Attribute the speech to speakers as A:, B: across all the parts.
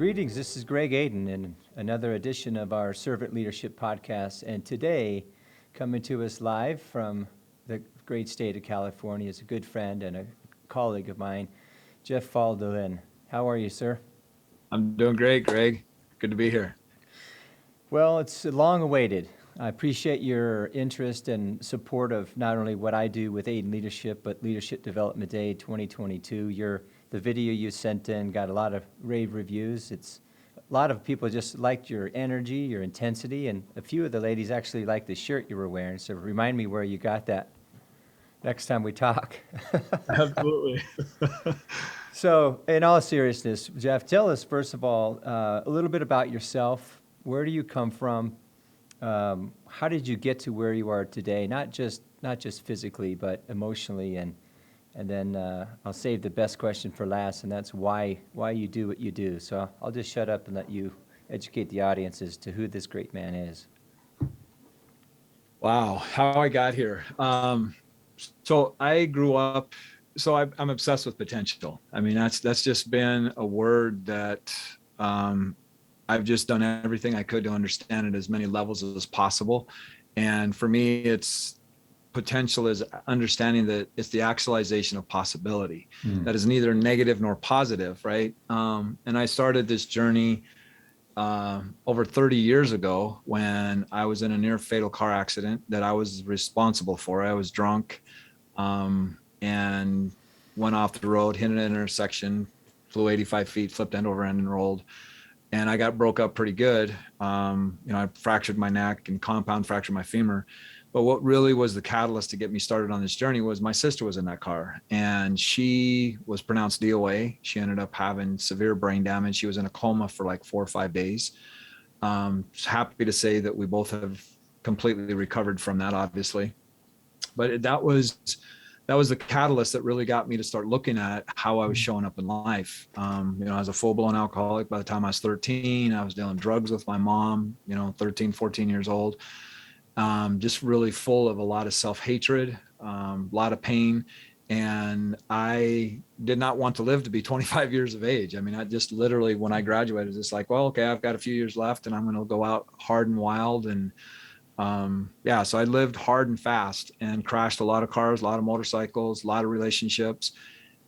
A: Greetings, this is Greg Aden in another edition of our Servant Leadership Podcast. And today, coming to us live from the great state of California is a good friend and a colleague of mine, Jeff Faldalen. How are you, sir?
B: I'm doing great, Greg. Good to be here.
A: Well, it's long awaited. I appreciate your interest and support of not only what I do with Aiden Leadership, but Leadership Development Day 2022. The video you sent in got a lot of rave reviews. A lot of people just liked your energy, your intensity, and a few of the ladies actually liked the shirt you were wearing. So remind me where you got that next time we talk.
B: Absolutely.
A: So in all seriousness, Jeff, tell us, first of all, a little bit about yourself. Where do you come from? How did you get to where you are today? Not just physically, but emotionally, and then I'll save the best question for last, and that's why you do what you do. So I'll just shut up and let you educate the audience as to who this great man is.
B: Wow, how I got here. So I grew up. So I'm obsessed with potential. I mean, that's just been a word that I've just done everything I could to understand it as many levels as possible. And for me, it's potential is understanding that it's the actualization of possibility. That is neither negative nor positive, right? And I started this journey over 30 years ago when I was in a near fatal car accident that I was responsible for. I was drunk and went off the road, hit an intersection, flew 85 feet, flipped end over end and rolled. And I got broke up pretty good. I fractured my neck and compound fractured my femur. But what really was the catalyst to get me started on this journey was my sister was in that car and she was pronounced DOA. She ended up having severe brain damage. She was in a coma for like 4 or 5 days. Happy to say that we both have completely recovered from that, obviously. But that was the catalyst that really got me to start looking at how I was showing up in life. I was a full-blown alcoholic by the time I was 13. I was dealing drugs with my mom, 13, 14 years old. Just really full of a lot of self-hatred, a lot of pain. And I did not want to live to be 25 years of age. I mean, I just literally, when I graduated, it's like, well, okay, I've got a few years left and I'm going to go out hard and wild. And so I lived hard and fast and crashed a lot of cars, a lot of motorcycles, a lot of relationships.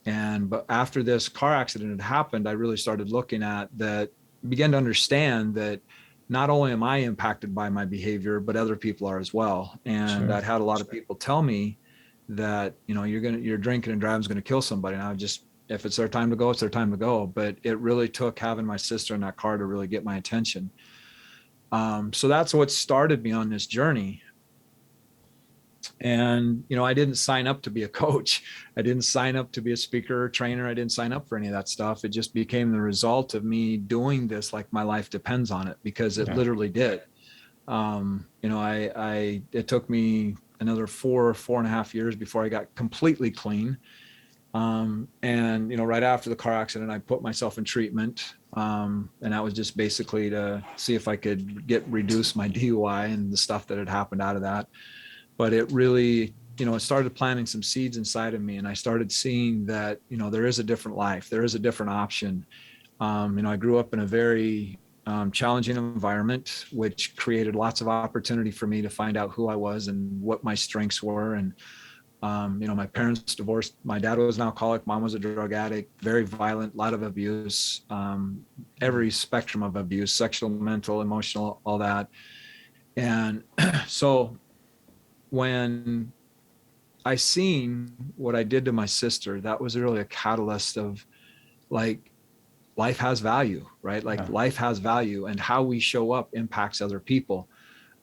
B: But after this car accident had happened, I really started looking at that, began to understand that not only am I impacted by my behavior, but other people are as well. And I'd had a lot of people tell me that, you're drinking and driving is going to kill somebody. And I would just, if it's their time to go, it's their time to go. But it really took having my sister in that car to really get my attention. So that's what started me on this journey. And, I didn't sign up to be a coach. I didn't sign up to be a speaker or trainer. I didn't sign up for any of that stuff. It just became the result of me doing this like my life depends on it, because it literally did. It took me another 4.5 years before I got completely clean. Right after the car accident, I put myself in treatment. And that was just basically to see if I could reduce my DUI and the stuff that had happened out of that. But it really, it started planting some seeds inside of me. And I started seeing that, there is a different life. There is a different option. I grew up in a very challenging environment, which created lots of opportunity for me to find out who I was and what my strengths were. And, my parents divorced. My dad was an alcoholic. Mom was a drug addict, very violent, a lot of abuse, every spectrum of abuse, sexual, mental, emotional, all that. And so when I seen what I did to my sister, that was really a catalyst of like, life has value, right? Like life has value, and how we show up impacts other people.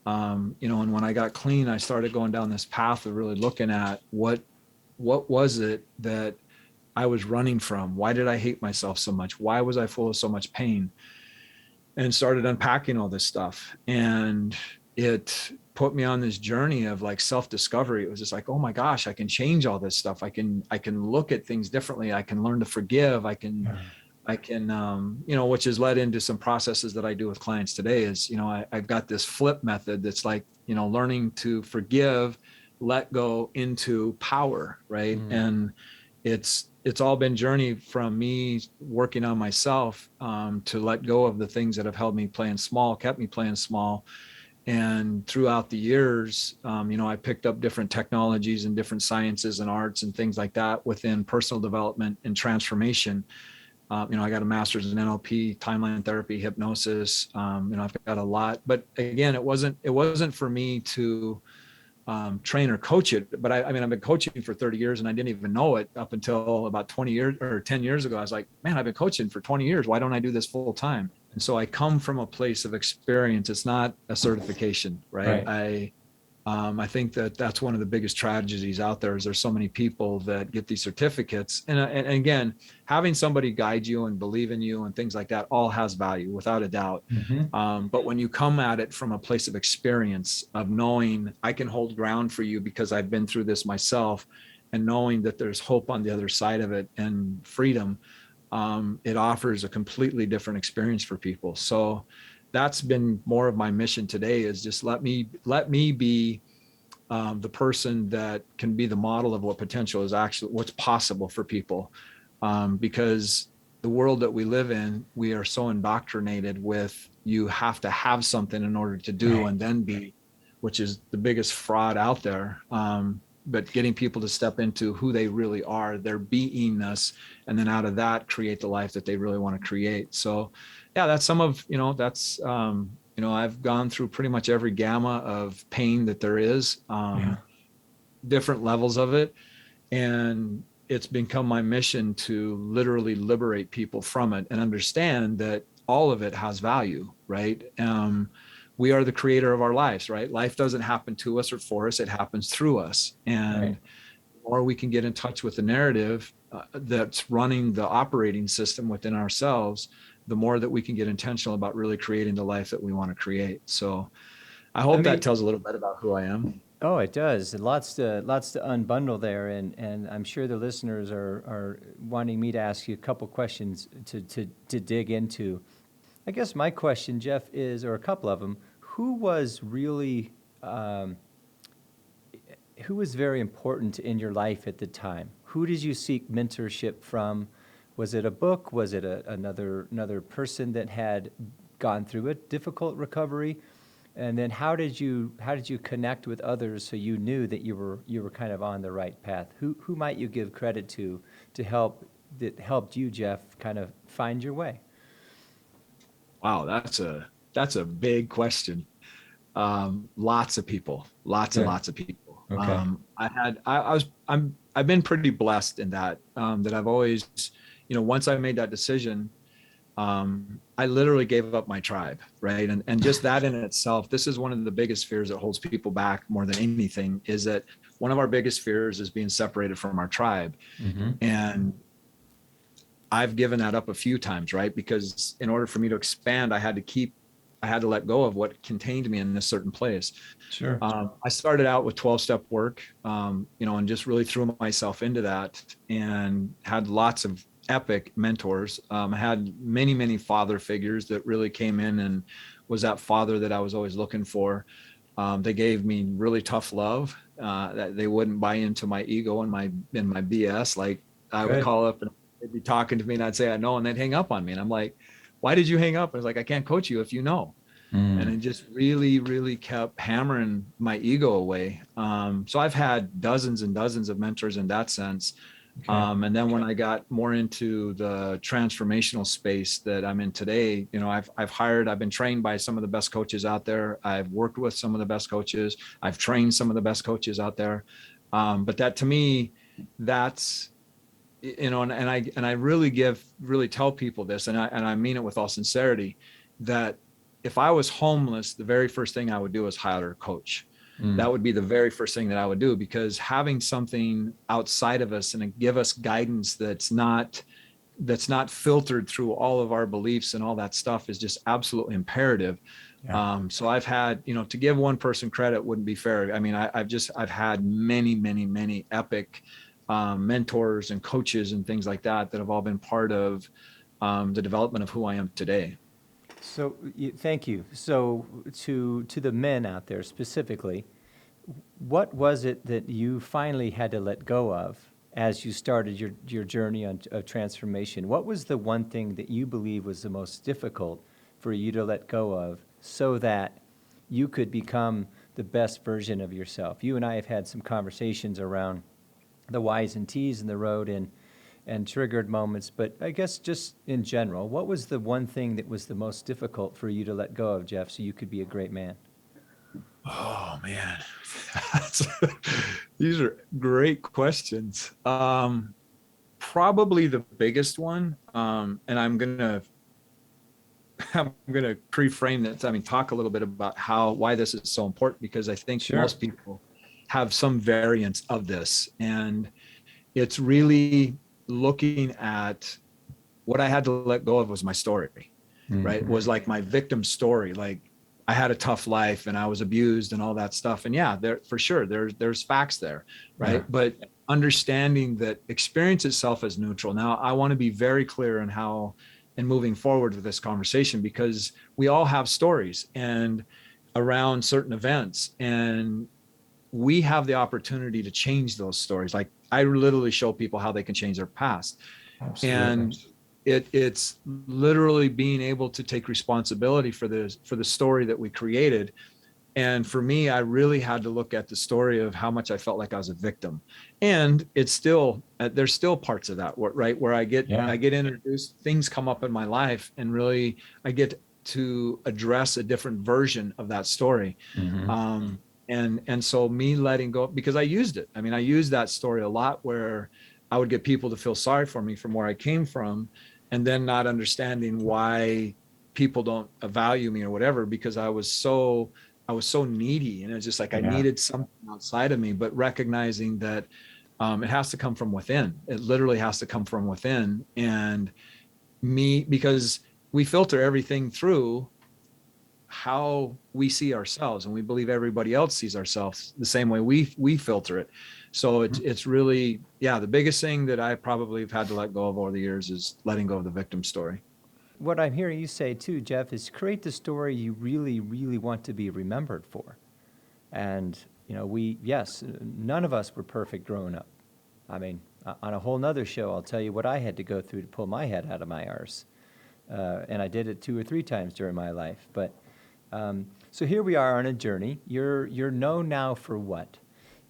B: And when I got clean, I started going down this path of really looking at what was it that I was running from? Why did I hate myself so much? Why was I full of so much pain? And started unpacking all this stuff. And it put me on this journey of like self-discovery. It was just like, oh my gosh, I can change all this stuff. I can look at things differently. I can learn to forgive. I can, which has led into some processes that I do with clients today is, I've got this flip method that's like, learning to forgive, let go into power. Right. And, it's all been journey from me working on myself, to let go of the things that have held me playing small, kept me playing small. And throughout the years, I picked up different technologies and different sciences and arts and things like that within personal development and transformation. I got a master's in NLP, timeline therapy, hypnosis. I've got a lot, but again, it wasn't for me to train or coach it. But I mean, I've been coaching for 30 years and I didn't even know it up until about 20 years or 10 years ago. I was like, man, I've been coaching for 20 years. Why don't I do this full time? And so I come from a place of experience. It's not a certification, right?
A: Right.
B: I think that that's one of the biggest tragedies out there is there's so many people that get these certificates. And again, having somebody guide you and believe in you and things like that all has value without a doubt.
A: Mm-hmm.
B: But when you come at it from a place of experience, of knowing I can hold ground for you because I've been through this myself, and knowing that there's hope on the other side of it and freedom, it offers a completely different experience for people. So that's been more of my mission today, is just let me be the person that can be the model of what potential is, actually what's possible for people. Because the world that we live in, we are so indoctrinated with, you have to have something in order to do
A: Right.
B: and then be, which is the biggest fraud out there. But getting people to step into who they really are, their beingness, and then out of that create the life that they really want to create. So yeah, that's some of, I've gone through pretty much every gamma of pain that there is,
A: Yeah.
B: different levels of it. And it's become my mission to literally liberate people from it and understand that all of it has value, right? We are the creator of our lives, right? Life doesn't happen to us or for us, it happens through us. And
A: Right.
B: the more we can get in touch with the narrative that's running the operating system within ourselves, the more that we can get intentional about really creating the life that we want to create. So I
A: Let
B: hope that
A: me.
B: tells a little bit about who I am.
A: Oh, it does. Lots to unbundle there, and I'm sure the listeners are wanting me to ask you a couple questions to dig into. I guess my question, Jeff, is, or a couple of them, who was really um, who was very important in your life at the time? Who did you seek mentorship from? Was it a book? Was it another person that had gone through a difficult recovery? And then how did you connect with others so you knew that you were kind of on the right path? Who might you give credit to help that helped you, Jeff, kind of find your way?
B: Wow, that's a big question. Lots of people, lots and
A: Good.
B: lots of people.
A: Okay.
B: I've been pretty blessed in that, that I've always, once I made that decision, I literally gave up my tribe, right? And just that in itself, this is one of the biggest fears that holds people back more than anything, is that one of our biggest fears is being separated from our tribe.
A: Mm-hmm.
B: And I've given that up a few times, right? Because in order for me to expand, I had to let go of what contained me in this certain place.
A: Sure.
B: I started out with 12-step work, and just really threw myself into that and had lots of epic mentors. I had many, many father figures that really came in and was that father that I was always looking for. They gave me really tough love, that they wouldn't buy into my ego and my BS. Like I would
A: Good.
B: call up and they'd be talking to me and I'd say, I know. And they'd hang up on me. And I'm like, why did you hang up? And it's like, I can't coach you if you know. And
A: Mm.
B: it just really, really kept hammering my ego away. So I've had dozens and dozens of mentors in that sense.
A: Okay.
B: And then when I got more into the transformational space that I'm in today, I've been trained by some of the best coaches out there. I've worked with some of the best coaches. I've trained some of the best coaches out there. But that to me, that's, and I really tell people this, and I mean it with all sincerity, that if I was homeless, the very first thing I would do is hire a coach.
A: Mm.
B: That would be the very first thing that I would do, because having something outside of us and give us guidance that's not filtered through all of our beliefs and all that stuff is just absolutely imperative.
A: Yeah.
B: So I've had, to give one person credit wouldn't be fair. I mean, I've had many, many, many epic mentors and coaches and things like that have all been part of the development of who I am today.
A: So thank you. So to the men out there specifically, what was it that you finally had to let go of as you started your journey of transformation, what was the one thing that you believe was the most difficult for you to let go of so that you could become the best version of yourself? You and I have had some conversations around the Y's and T's in the road and triggered moments, but I guess just in general, what was the one thing that was the most difficult for you to let go of, Jeff, so you could be a great man?
B: Oh man, That's- these are great questions. Probably the biggest one, and I'm gonna pre-frame this. I mean, talk a little bit about why this is so important, because I think
A: Sure.
B: most people have some variance of this, and it's really looking at what I had to let go of was my story, right? Was like my victim story. Like I had a tough life and I was abused and all that stuff. And yeah, there for sure there's facts there, right?
A: Yeah.
B: But understanding that experience itself as neutral. Now, I want to be very clear on how and moving forward with this conversation, because we all have stories and around certain events, and we have the opportunity to change those stories. Like I literally show people how they can change their past.
A: Absolutely.
B: And it's literally being able to take responsibility for the story that we created. And for me, I really had to look at the story of how much I felt like I was a victim. And it's still there's still parts of that, right, where I get introduced, things come up in my life, and really I get to address a different version of that story. And so me letting go, because I used it. I mean, I used that story a lot, where I would get people to feel sorry for me from where I came from, and then not understanding why people don't value me or whatever, because I was so needy, and it's just like I needed something outside of me. But recognizing that it has to come from within. It literally has to come from within. And me, because we filter everything through how we see ourselves, and we believe everybody else sees ourselves the same way we filter it. So it's really, yeah, the biggest thing that I probably have had to let go of over the years is letting go of the victim story.
A: What I'm hearing you say too, Jeff, is create the story you really, really want to be remembered for. And, yes, none of us were perfect growing up. I mean, on a whole nother show, I'll tell you what I had to go through to pull my head out of my arse. And I did it 2 or 3 times during my life. But so here we are on a journey. You're known now for what?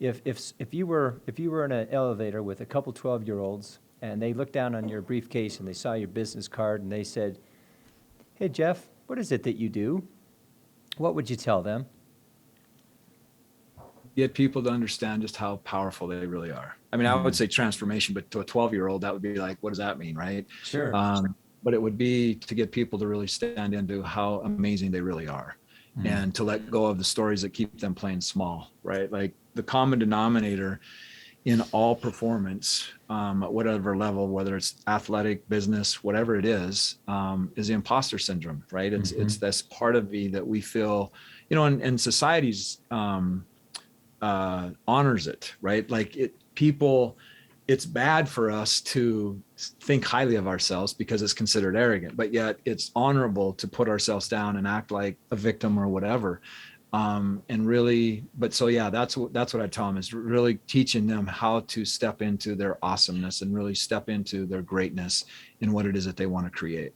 A: If you were in an elevator with a couple 12-year-olds and they looked down on your briefcase and they saw your business card and they said, "Hey Jeff, what is it that you do?" What would you tell them?
B: Get people to understand just how powerful they really are. I mean, I would say transformation, but to a 12-year-old, that would be like, what does that mean, right?
A: Sure.
B: But it would be to get people to really stand into how amazing they really are, and to let go of the stories that keep them playing small, right? Like the common denominator in all performance, at whatever level, whether it's athletic, business, whatever it is the imposter syndrome, right? It's this part of me that we feel, and society's honors it, right? Like it's bad for us to think highly of ourselves because it's considered arrogant, but yet it's honorable to put ourselves down and act like a victim or whatever. And really, but so yeah, that's what I tell them, is really teaching them how to step into their awesomeness and really step into their greatness in what it is that they want to create.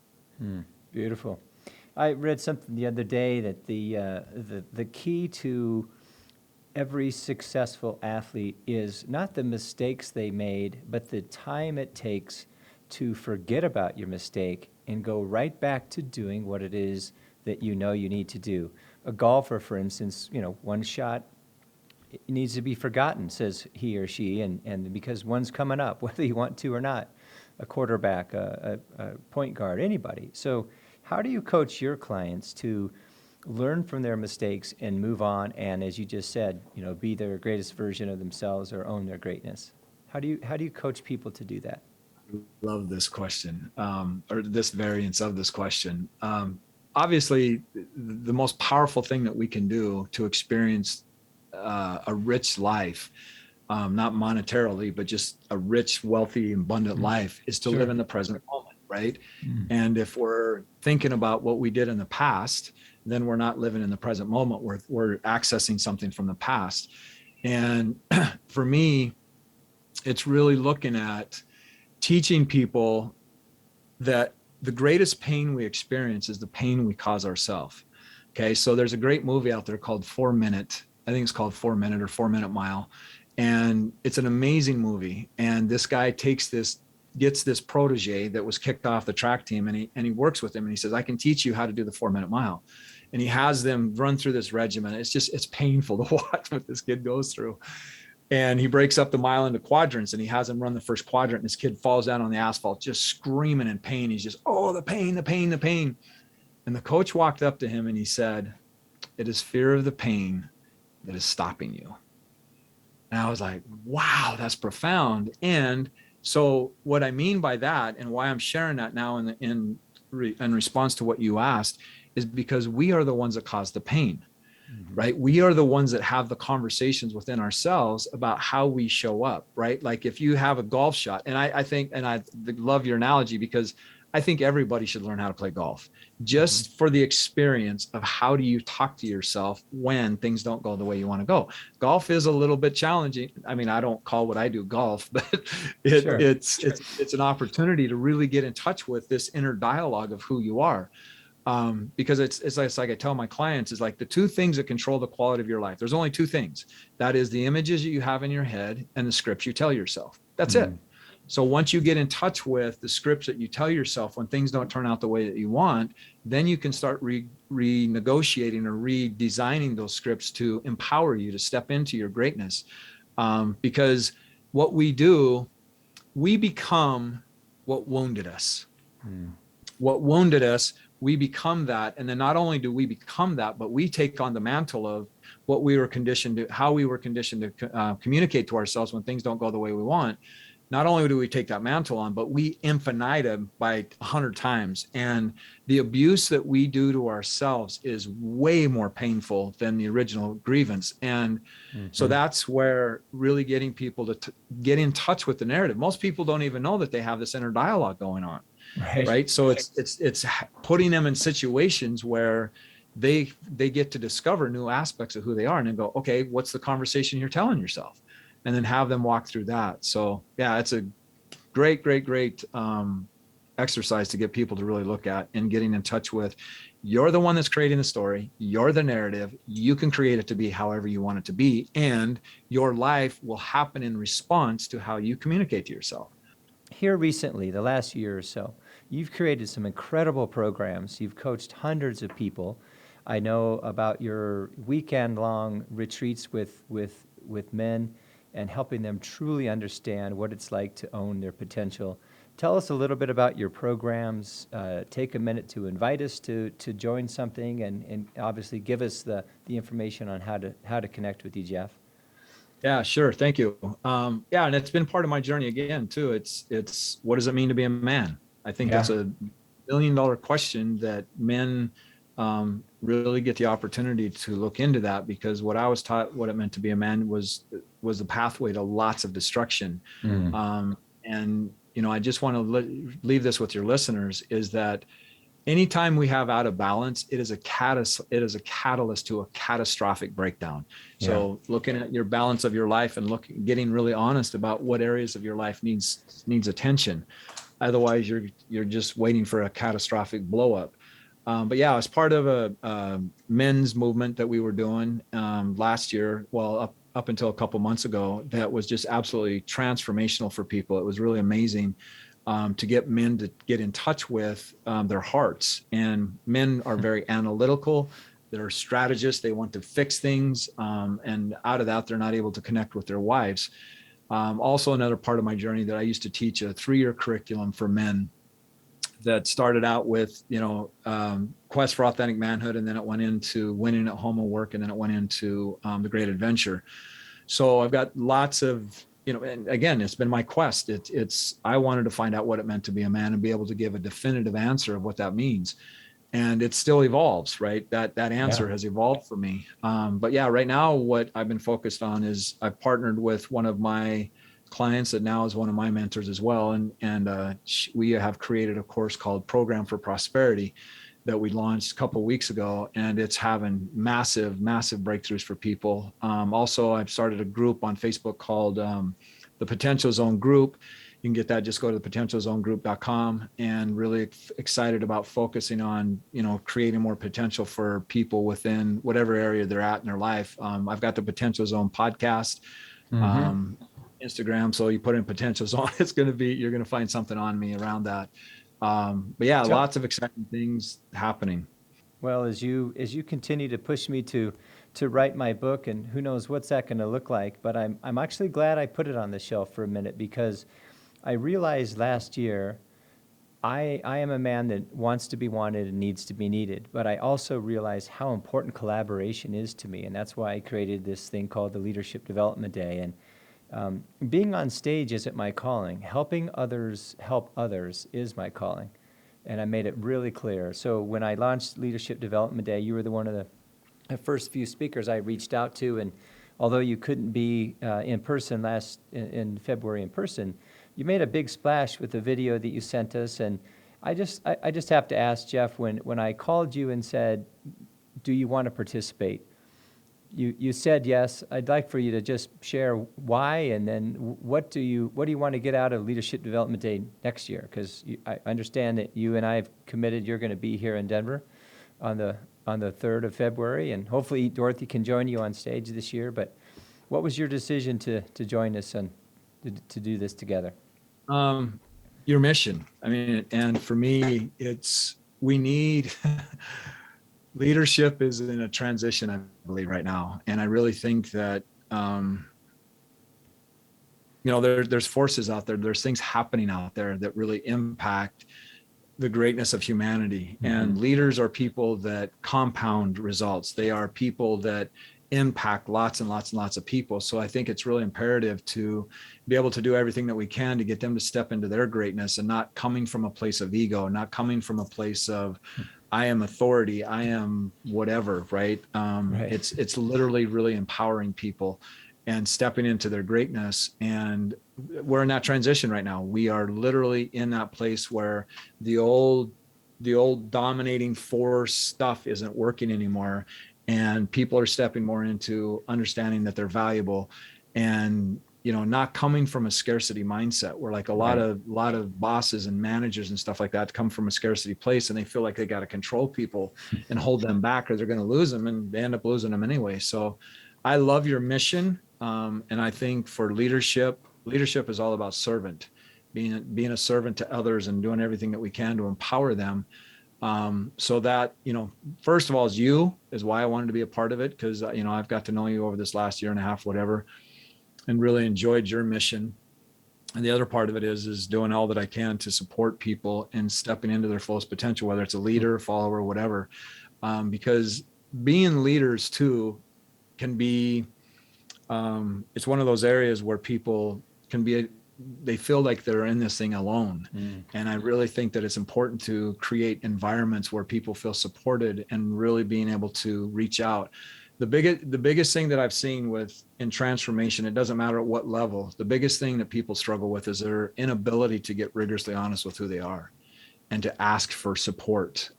A: Beautiful. I read something the other day that the key to every successful athlete is not the mistakes they made, but the time it takes to forget about your mistake and go right back to doing what it is that you need to do. A golfer, for instance, one shot needs to be forgotten, says he or she, and because one's coming up, whether you want to or not, a quarterback, a point guard, anybody. So how do you coach your clients to learn from their mistakes and move on, and as you just said, be their greatest version of themselves or own their greatness? How do you coach people to do that?
B: Love this question, or this variance of this question. Obviously, the most powerful thing that we can do to experience a rich life, not monetarily, but just a rich, wealthy, abundant life, is to live in the present moment, right? And if we're thinking about what we did in the past, then we're not living in the present moment. We're accessing something from the past. And for me, it's really looking at teaching people that the greatest pain we experience is the pain we cause ourselves. Okay. So there's a great movie out there called 4 Minute. I think it's called 4 Minute or 4 Minute Mile. And it's an amazing movie. And this guy gets this protege that was kicked off the track team, and he works with him, and he says, I can teach you how to do the 4 minute mile. And he has them run through this regimen. It's painful to watch what this kid goes through. And he breaks up the mile into quadrants, and he has him run the first quadrant, and this kid falls down on the asphalt, just screaming in pain. He's just, oh, the pain, the pain, the pain. And the coach walked up to him and he said, it is fear of the pain that is stopping you. And I was like, wow, that's profound. And so what I mean by that, and why I'm sharing that now in response to what you asked, is because we are the ones that cause the pain. Right? We are the ones that have the conversations within ourselves about how we show up, right? Like if you have a golf shot, and I think, and I love your analogy, because I think everybody should learn how to play golf, just for the experience of how do you talk to yourself when things don't go the way you want to go. Golf is a little bit challenging. I mean, I don't call what I do golf, but it's an opportunity to really get in touch with this inner dialogue of who you are. Because it's like I tell my clients, is like the two things that control the quality of your life. There's only two things. That is the images that you have in your head and the scripts you tell yourself. That's it. So once you get in touch with the scripts that you tell yourself when things don't turn out the way that you want, then you can start renegotiating or redesigning those scripts to empower you to step into your greatness. Because what we do, we become what wounded us. What wounded us, we become that. And then not only do we become that, but we take on the mantle of what we were conditioned to, how we were conditioned to communicate to ourselves when things don't go the way we want. Not only do we take that mantle on, but we infinitum by 100 times. And the abuse that we do to ourselves is way more painful than the original grievance. And so that's where really getting people to get in touch with the narrative. Most people don't even know that they have this inner dialogue going on. Right. So it's putting them in situations where they get to discover new aspects of who they are, and then go, okay, what's the conversation you're telling yourself? And then have them walk through that. So yeah, it's a great exercise to get people to really look at, and getting in touch with, you're the one that's creating the story. You're the narrative. You can create it to be however you want it to be. And your life will happen in response to how you communicate to yourself.
A: Here recently, the last year or so, you've created some incredible programs. You've coached hundreds of people. I know about your weekend-long retreats with men and helping them truly understand what it's like to own their potential. Tell us a little bit about your programs. Take a minute to invite us to join something, and obviously give us the information on how to connect with you, Jeff.
B: Yeah, sure. Thank you. And it's been part of my journey again too. It's what does it mean to be a man? I think that's a $1 million question that men really get the opportunity to look into that, because what I was taught what it meant to be a man was the pathway to lots of destruction. And I just want to leave this with your listeners, is that anytime we have out of balance, it is a catalyst to a catastrophic breakdown. So looking at your balance of your life and getting really honest about what areas of your life needs attention. Otherwise, you're just waiting for a catastrophic blow up. But yeah, as part of a men's movement that we were doing last year, up until a couple months ago, that was just absolutely transformational for people. It was really amazing to get men to get in touch with their hearts. And men are very analytical. They're strategists. They want to fix things. And out of that, they're not able to connect with their wives. Also, another part of my journey, that I used to teach a 3-year curriculum for men that started out with, Quest for Authentic Manhood, and then it went into Winning at Home and Work, and then it went into The Great Adventure. So I've got lots of, and again, it's been my quest. I wanted to find out what it meant to be a man and be able to give a definitive answer of what that means. And it still evolves, right? That answer has evolved for me. But yeah, right now, what I've been focused on is I've partnered with one of my clients that now is one of my mentors as well. And we have created a course called Program for Prosperity that we launched a couple of weeks ago, and it's having massive breakthroughs for people. Also, I've started a group on Facebook called the Potential Zone group. You can get that. Just go to the potentialzonegroup.com, and really excited about focusing on, creating more potential for people within whatever area they're at in their life. I've got the Potential Zone podcast, Instagram. So you put in Potential Zone, you're going to find something on me around that. But yeah, lots of exciting things happening.
A: Well, as you continue to push me to write my book, and who knows what's that going to look like, but I'm actually glad I put it on the shelf for a minute, because I realized last year I am a man that wants to be wanted and needs to be needed, but I also realized how important collaboration is to me, and that's why I created this thing called the Leadership Development Day. And being on stage isn't my calling. Helping others help others is my calling. And I made it really clear. So when I launched Leadership Development Day, you were one of the first few speakers I reached out to. And although you couldn't be in person in February in person, you made a big splash with the video that you sent us. And I just have to ask, Jeff, when I called you and said, do you want to participate? You said yes. I'd like for you to just share why, and then what do you want to get out of Leadership Development Day next year? Because I understand that you and I have committed you're going to be here in Denver on the 3rd of February, and hopefully Dorothy can join you on stage this year. But what was your decision to join us and to do this together?
B: Your mission. I mean, and for me, we need leadership is in a transition, I believe, right now. And I really think that, there's forces out there, there's things happening out there that really impact the greatness of humanity. Mm-hmm. And leaders are people that compound results. They are people that impact lots and lots and lots of people. So I think it's really imperative to be able to do everything that we can to get them to step into their greatness, and not coming from a place of ego, not coming from a place of I am authority, I am whatever, right? Right. It's literally really empowering people and stepping into their greatness. And we're in that transition right now. We are literally in that place where the old dominating force stuff isn't working anymore. And people are stepping more into understanding that they're valuable, and not coming from a scarcity mindset, where like a lot of bosses and managers and stuff like that come from a scarcity place, and they feel like they got to control people and hold them back, or they're going to lose them, and they end up losing them anyway. So I love your mission. And I think for leadership is all about servant, being a servant to others and doing everything that we can to empower them. So that, first of all, is why I wanted to be a part of it. Cause I've got to know you over this last year and a half, whatever, and really enjoyed your mission. And the other part of it is doing all that I can to support people and stepping into their fullest potential, whether it's a leader, follower, whatever. Because being leaders too can be, it's one of those areas where people they feel like they're in this thing alone. And I really think that it's important to create environments where people feel supported and really being able to reach out. The biggest thing that I've seen in transformation, it doesn't matter at what level, the biggest thing that people struggle with is their inability to get rigorously honest with who they are and to ask for support.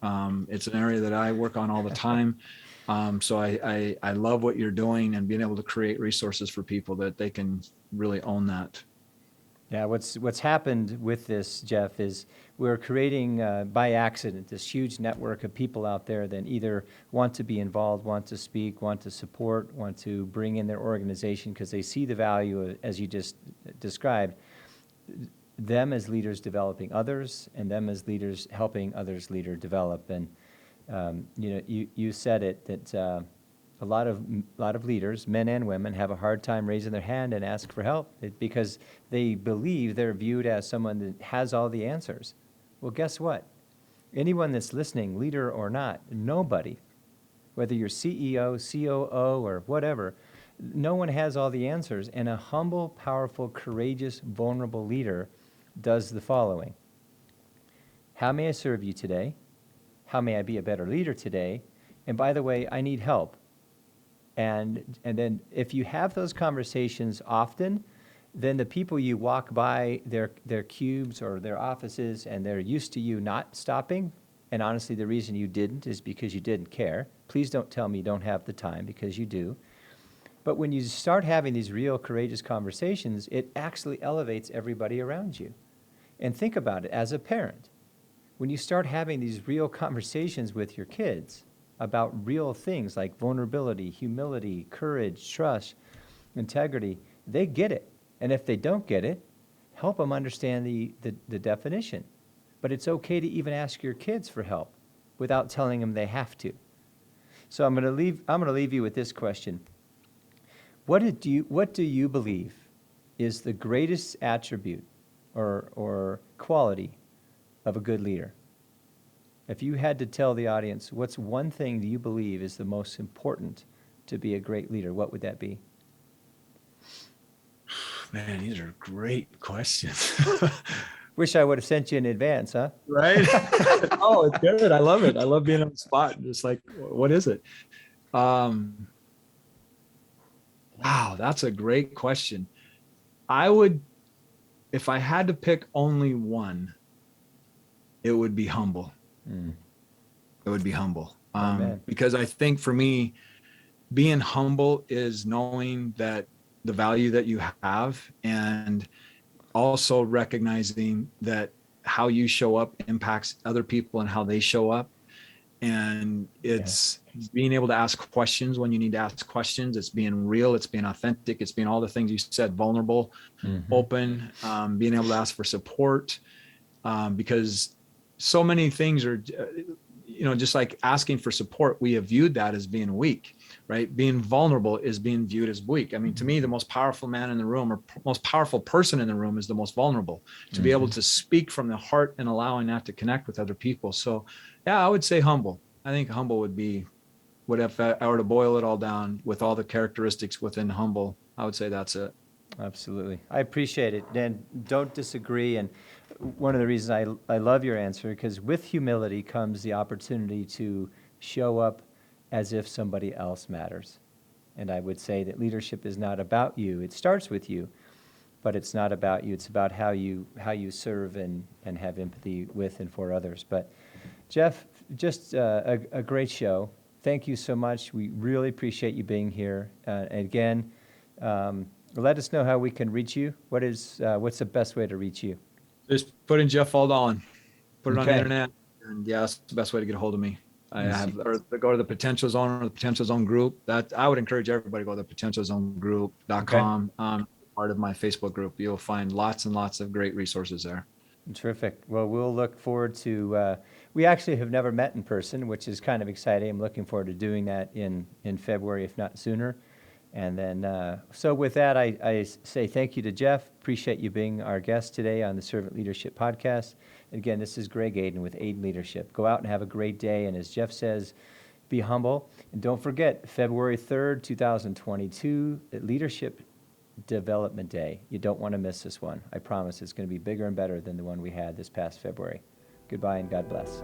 B: It's an area that I work on all the time. So I love what you're doing, and being able to create resources for people that they can really own that.
A: Yeah, what's happened with this, Jeff, is we're creating by accident this huge network of people out there that either want to be involved, want to speak, want to support, want to bring in their organization because they see the value, as you just described, them as leaders developing others, and them as leaders helping others develop. And you said it, that a lot of leaders, men and women, have a hard time raising their hand and ask for help because they believe they're viewed as someone that has all the answers. Well, guess what? Anyone that's listening, leader or not, nobody, whether you're CEO, COO, or whatever, no one has all the answers. And a humble, powerful, courageous, vulnerable leader does the following. How may I serve you today? How may I be a better leader today? And by the way, I need help. And then if you have those conversations often, then the people you walk by their cubes or their offices, and they're used to you not stopping, and honestly the reason you didn't is because you didn't care. Please don't tell me you don't have the time, because you do. But when you start having these real courageous conversations, it actually elevates everybody around you. And think about it as a parent. When you start having these real conversations with your kids about real things like vulnerability, humility, courage, trust, integrity, they get it. And if they don't get it, help them understand the definition. But it's okay to even ask your kids for help without telling them they have to. So I'm going to leave you with this question. What do you believe is the greatest attribute or quality of a good leader? If you had to tell the audience, what's one thing that you believe is the most important to be a great leader, what would that be?
B: Man, these are great questions.
A: Wish I would have sent you in advance, huh?
B: Right? Oh, it's good. I love it. I love being on the spot. Just like, what is it? Wow, that's a great question. I would, if I had to pick only one, it would be humble.
A: Mm.
B: It would be humble.
A: Amen.
B: Because I think for me, being humble is knowing that the value that you have, and also recognizing that how you show up impacts other people and how they show up. And it's being able to ask questions when you need to ask questions. It's being real. It's being authentic. It's being all the things you said, vulnerable, open, being able to ask for support, because so many things are, just like asking for support, we have viewed that as being weak, right? Being vulnerable is being viewed as weak. I mean, to me, the most powerful man in the room or most powerful person in the room is the most vulnerable, to be able to speak from the heart and allowing that to connect with other people. So yeah, I would say humble. I think humble would be, what if I were to boil it all down with all the characteristics within humble, I would say that's it.
A: Absolutely. I appreciate it. Dan, don't disagree. And one of the reasons I love your answer, because with humility comes the opportunity to show up as if somebody else matters. And I would say that leadership is not about you. It starts with you, but it's not about you. It's about how you serve and have empathy with and for others. But Jeff, just a great show. Thank you so much. We really appreciate you being here. Again, let us know how we can reach you. What's the best way to reach you?
B: Just put in Jeff Faldalen, put it on the
A: Okay.
B: internet, and yeah, that's the best way to get a hold of me. I have, or go to the Potential Zone or the Potential Zone group. That I would encourage everybody to go to the potentialzonegroup.com. Part of my Facebook group. You'll find lots and lots of great resources there.
A: Terrific. Well, we'll look forward to, we actually have never met in person, which is kind of exciting. I'm looking forward to doing that in February, if not sooner. And then, so with that, I say thank you to Jeff. Appreciate you being our guest today on the Servant Leadership Podcast. Again, this is Greg Aden with Aden Leadership. Go out and have a great day. And as Jeff says, be humble. And don't forget, February 3rd, 2022, Leadership Development Day. You don't want to miss this one. I promise it's going to be bigger and better than the one we had this past February. Goodbye and God bless.